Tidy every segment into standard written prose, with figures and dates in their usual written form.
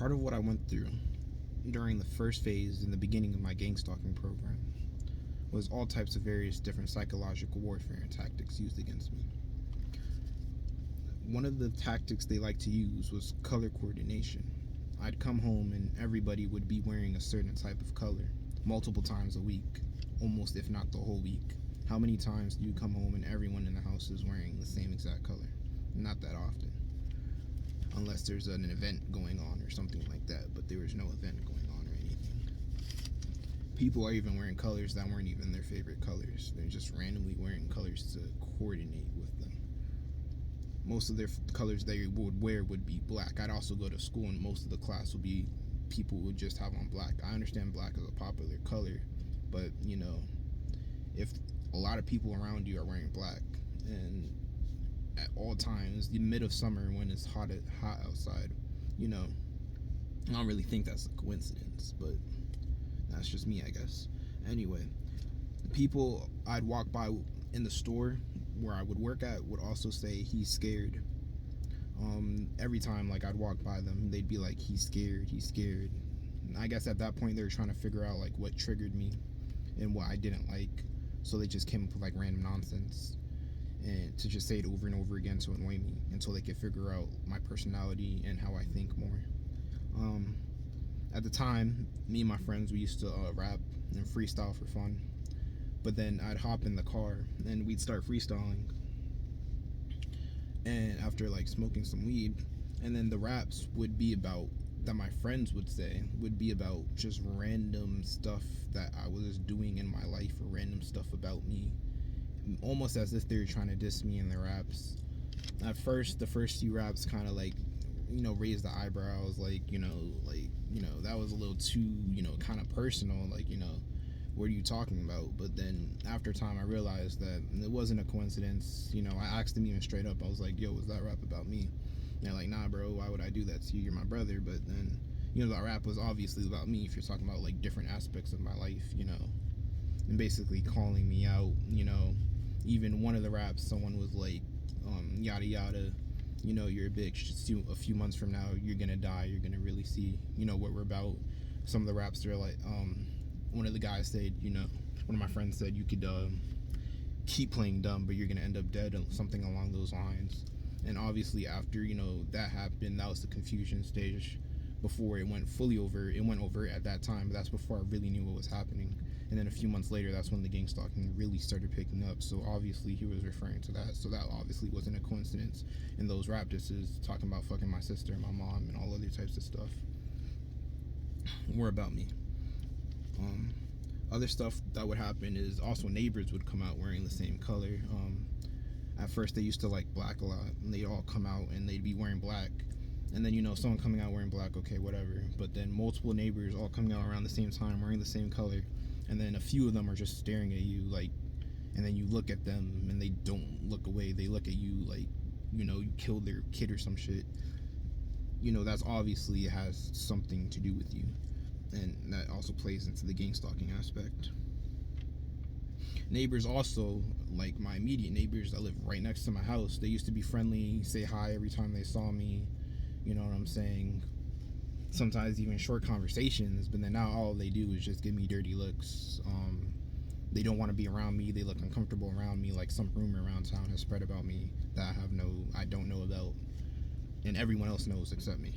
Part of what I went through during the first phase in the beginning of my gang stalking program was all types of various different psychological warfare and tactics used against me. One of the tactics they liked to use was color coordination. I'd come home and everybody would be wearing a certain type of color multiple times a week, almost if not the whole week. How many times do you come home and everyone in the house is wearing the same exact color? Not that often, unless there's an event going on or something like that, but there was no event going on or anything. People are even wearing colors that weren't even their favorite colors. They're just randomly wearing colors to coordinate with them. Most of their colors they would wear would be black. I'd also go to school and most of the class would be people would just have on black. I understand black is a popular color, but you know, if a lot of people around you are wearing black and at all times, the mid of summer when it's hot outside, you know, I don't really think that's a coincidence, but that's just me, I guess. Anyway, people I'd walk by in the store where I would work at would also say he's scared. Every time like I'd walk by them, they'd be like, he's scared. And I guess at that point they were trying to figure out like what triggered me and what I didn't like, so they just came up with like random nonsense and to just say it over and over again to annoy me until they could figure out my personality and how I think more. At the time, me and my friends, we used to rap and freestyle for fun. But then I'd hop in the car and we'd start freestyling. And after like smoking some weed, and then the raps would be about, that my friends would say, would be about just random stuff that I was doing in my life or random stuff about me. Almost as if they were trying to diss me in their raps. At first, the first few raps kind of like, you know, raised the eyebrows, like, that was a little too, kind of personal, like, what are you talking about? But then after time, I realized that it wasn't a coincidence. I asked them even straight up. I was like, yo, was that rap about me? And they're like, nah, bro, why would I do that to you? You're my brother. But then, that rap was obviously about me if you're talking about like different aspects of my life, and basically calling me out. Even one of the raps, someone was like, yada yada, you're a bitch. A few months from now, you're gonna die. You're gonna really see, what we're about. Some of the raps, they're like, one of the guys said, one of my friends said, you could keep playing dumb, but you're gonna end up dead, or something along those lines. And obviously, after that happened, that was the confusion stage. Before it went fully over, it went over at that time, but that's before I really knew what was happening. And then a few months later, that's when the gang stalking really started picking up. So obviously he was referring to that. So that obviously wasn't a coincidence. And those rap disses talking about fucking my sister and my mom and all other types of stuff were about me. Other stuff that would happen is also neighbors would come out wearing the same color. At first they used to like black a lot, and they'd all come out and they'd be wearing black. And then someone coming out wearing black, okay, whatever. But then multiple neighbors all coming out around the same time wearing the same color, and then a few of them are just staring at you like, and then you look at them and they don't look away. They look at you like, you killed their kid or some shit. That's obviously has something to do with you, and that also plays into the gang stalking aspect. Neighbors also, like my immediate neighbors that live right next to my house, they used to be friendly, say hi every time they saw me. You know what I'm saying? Sometimes even short conversations, but then now all they do is just give me dirty looks. They don't want to be around me. They look uncomfortable around me, like some rumor around town has spread about me that I don't know about, and everyone else knows except me.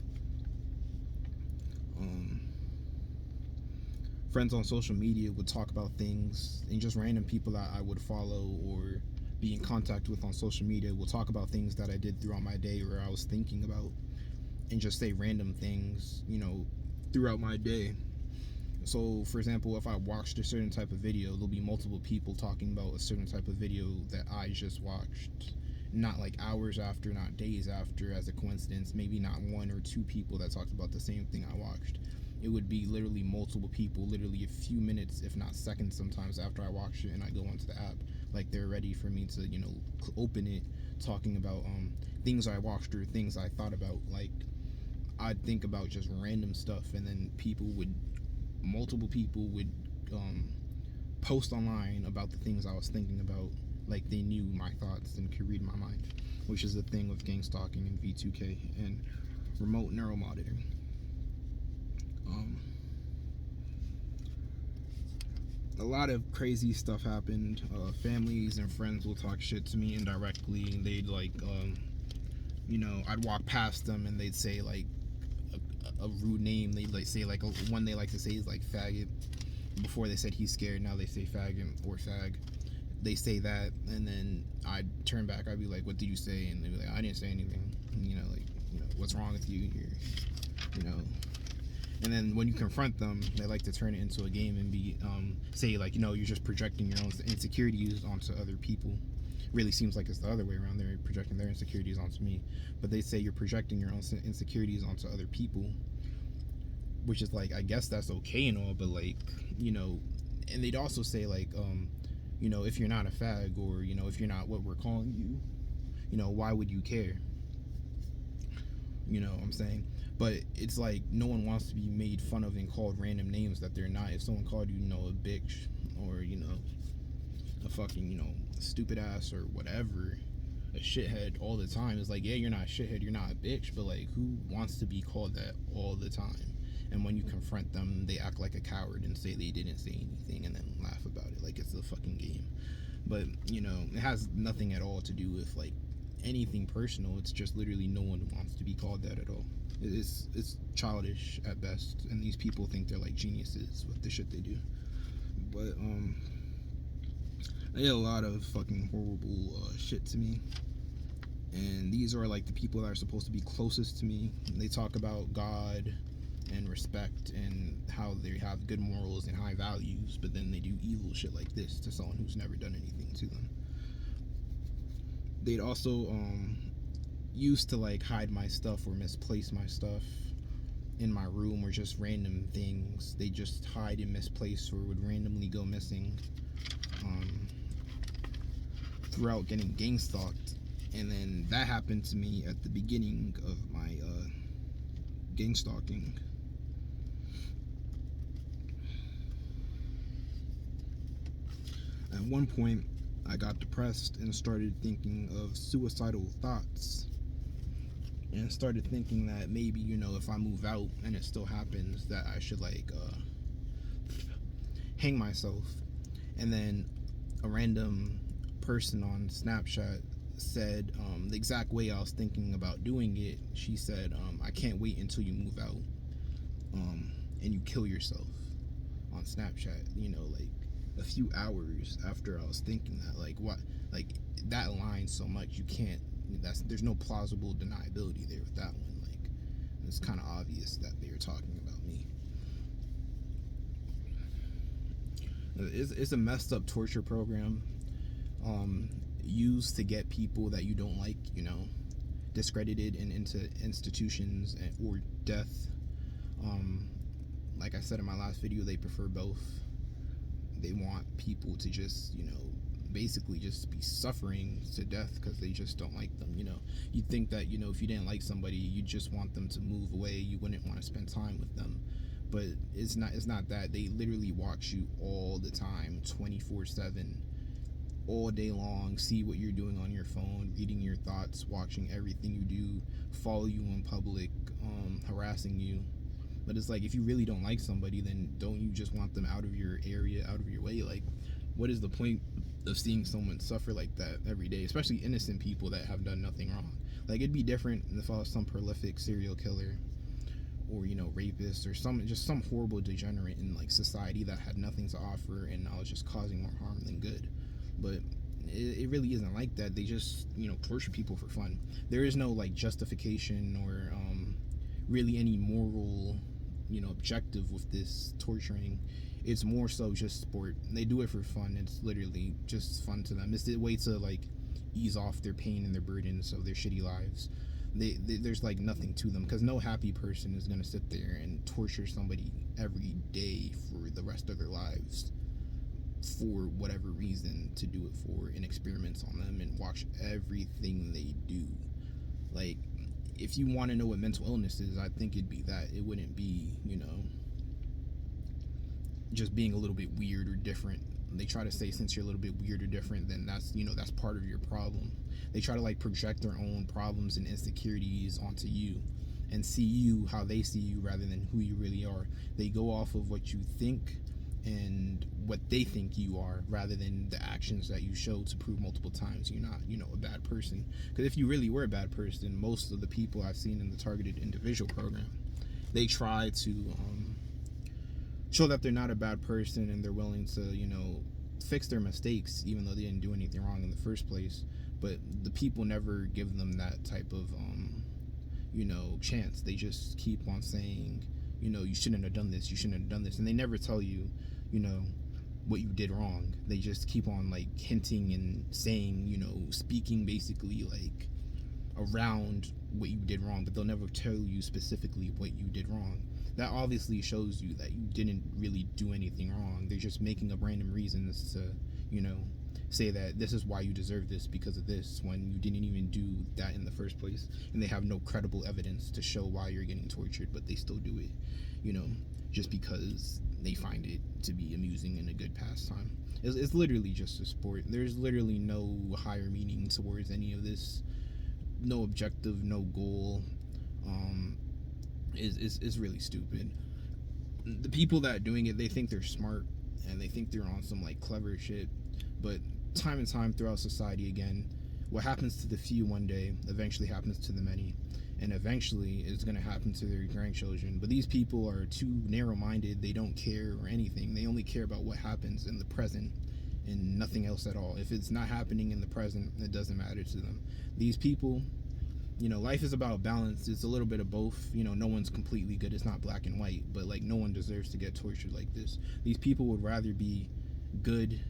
Friends on social media would talk about things, and just random people that I would follow or be in contact with on social media will talk about things that I did throughout my day or I was thinking about, and just say random things, throughout my day. So, for example, if I watched a certain type of video, there'll be multiple people talking about a certain type of video that I just watched. Not like hours after, not days after as a coincidence, maybe not one or two people that talked about the same thing I watched. It would be literally multiple people, literally a few minutes, if not seconds sometimes after I watched it and I go onto the app. Like they're ready for me to, open it, talking about things I watched or things I thought about. Like, I'd think about just random stuff, and then multiple people would post online about the things I was thinking about, like they knew my thoughts and could read my mind, which is the thing with gang stalking and V2K and remote neural monitoring. Um, a lot of crazy stuff happened. Families and friends will talk shit to me indirectly. They'd like, I'd walk past them and they'd say like a rude name. They'd like say like one they like to say is like faggot. Before they said he's scared, now they say faggot or fag. They say that, and then I'd turn back. I'd be like, "What did you say?" And they'd be like, "I didn't say anything." And, what's wrong with you? You know. And then when you confront them, they like to turn it into a game and say like, you're just projecting your own insecurities onto other people. Really seems like it's the other way around. They're projecting their insecurities onto me, but they say you're projecting your own insecurities onto other people, which is like, I guess that's okay and all, but like, and they'd also say like, if you're not a fag, or if you're not what we're calling you, why would you care? You know what I'm saying? But it's like no one wants to be made fun of and called random names that they're not. If someone called you, a bitch, or a fucking, stupid ass or whatever, a shithead all the time, it's like, yeah, you're not a shithead, you're not a bitch, but like, who wants to be called that all the time? And when you confront them, they act like a coward and say they didn't say anything and then laugh about it like it's a fucking game. But it has nothing at all to do with like anything personal. It's just literally no one wants to be called that at all. It's childish at best, and these people think they're like geniuses with the shit they do. But they did a lot of fucking horrible shit to me, and these are like the people that are supposed to be closest to me. They talk about God and respect and how they have good morals and high values, but then they do evil shit like this to someone who's never done anything to them. They'd also used to like hide my stuff or misplace my stuff in my room, or just random things they just hide and misplace or would randomly go missing throughout getting gang stalked. And then that happened to me at the beginning of my gang stalking. At one point, I got depressed and started thinking of suicidal thoughts, and started thinking that maybe, if I move out and it still happens, that I should like hang myself. And then a random person on Snapchat said the exact way I was thinking about doing it. She said, I can't wait until you move out and you kill yourself, on Snapchat, like a few hours after I was thinking that. Like, what? Like, that line so much, you can't, there's no plausible deniability there with that one. Like, it's kind of obvious that they were talking about me. It's a messed up torture program used to get people that you don't like, discredited and into institutions or death. Like I said in my last video, they prefer both. They want people to just, basically just be suffering to death because they just don't like them. You'd think that, if you didn't like somebody, you just want them to move away. You wouldn't want to spend time with them. But it's not that. They literally watch you all the time, 24/7, all day long, see what you're doing on your phone, reading your thoughts, watching everything you do, follow you in public, harassing you. But it's like, if you really don't like somebody, then don't you just want them out of your area, out of your way? Like, what is the point of seeing someone suffer like that every day, especially innocent people that have done nothing wrong? Like, it'd be different if I was some prolific serial killer, or rapist, or some horrible degenerate in like society that had nothing to offer, and I was just causing more harm than good. But it really isn't like that. They just torture people for fun. There is no like justification or really any moral objective with this torturing. It's more so just sport. They do it for fun. It's literally just fun to them. It's the way to like ease off their pain and their burdens of their shitty lives. There's like nothing to them, because no happy person is gonna sit there and torture somebody every day for the rest of their lives for whatever reason, to do it for, and experiments on them and watch everything they do. Like, if you want to know what mental illness is, I think it'd be that. It wouldn't be, just being a little bit weird or different. They try to say, since you're a little bit weird or different, then that's that's part of your problem. They try to like project their own problems and insecurities onto you, and see you how they see you rather than who you really are. They go off of what you think and what they think you are rather than the actions that you show to prove multiple times you're not, a bad person. Because if you really were a bad person, most of the people I've seen in the targeted individual program, they try to show that they're not a bad person and they're willing to, fix their mistakes even though they didn't do anything wrong in the first place. But the people never give them that type of chance. They just keep on saying, you shouldn't have done this, you shouldn't have done this, and they never tell you, what you did wrong. They just keep on like hinting and saying, speaking basically like around what you did wrong, but they'll never tell you specifically what you did wrong. That obviously shows you that you didn't really do anything wrong. They're just making up random reasons to, say that this is why you deserve this because of this, when you didn't even do that in the first place, and they have no credible evidence to show why you're getting tortured, but they still do it, just because they find it to be amusing and a good pastime. It's literally just a sport. There's literally no higher meaning towards any of this, no objective, no goal. Is really stupid. The people that are doing it, they think they're smart and they think they're on some like clever shit, but time and time throughout society, again, what happens to the few one day eventually happens to the many, and eventually it's going to happen to their grandchildren. But these people are too narrow-minded. They don't care or anything. They only care about what happens in the present and nothing else at all. If it's not happening in the present, it doesn't matter to them. These people, life is about balance. It's a little bit of both. No one's completely good. It's not black and white, but like no one deserves to get tortured like this. These people would rather be good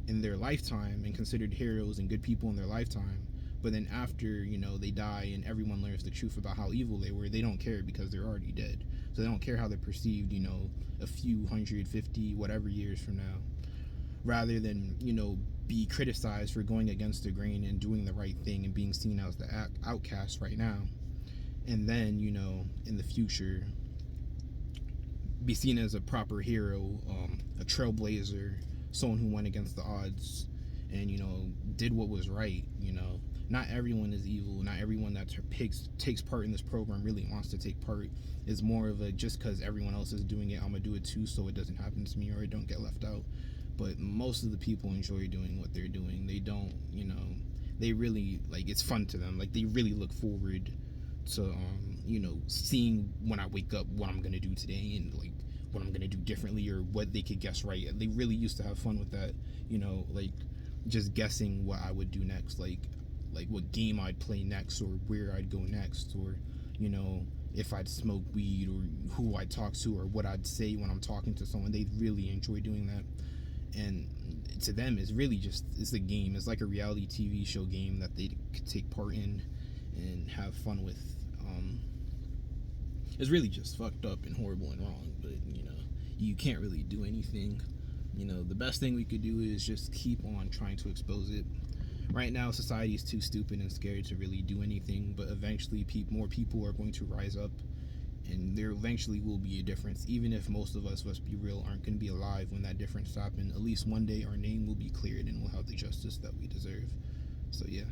in their lifetime and considered heroes and good people in their lifetime, but then after they die and everyone learns the truth about how evil they were, they don't care because they're already dead. So they don't care how they're perceived a few 150 whatever years from now, rather than be criticized for going against the grain and doing the right thing and being seen as the outcast right now, and then in the future be seen as a proper hero, a trailblazer, someone who went against the odds and did what was right. Not everyone is evil. Not everyone that takes part in this program really wants to take part. It's more of a, just because everyone else is doing it, I'm gonna do it too so it doesn't happen to me or I don't get left out. But most of the people enjoy doing what they're doing. They don't, they really, like, it's fun to them. Like, they really look forward to seeing when I wake up what I'm gonna do today and like what I'm gonna do differently or what they could guess right. They really used to have fun with that, like just guessing what I would do next, like what game I'd play next or where I'd go next, or if I'd smoke weed or who I'd talk to or what I'd say when I'm talking to someone. They really enjoy doing that, and to them it's a game. It's like a reality TV show game that they could take part in and have fun with. It's really just fucked up and horrible and wrong, but you can't really do anything. The best thing we could do is just keep on trying to expose it. Right now society is too stupid and scared to really do anything, but eventually more people are going to rise up, and there eventually will be a difference. Even if most of us, let's be real, aren't going to be alive when that difference happens, at least one day our name will be cleared and we'll have the justice that we deserve. So yeah.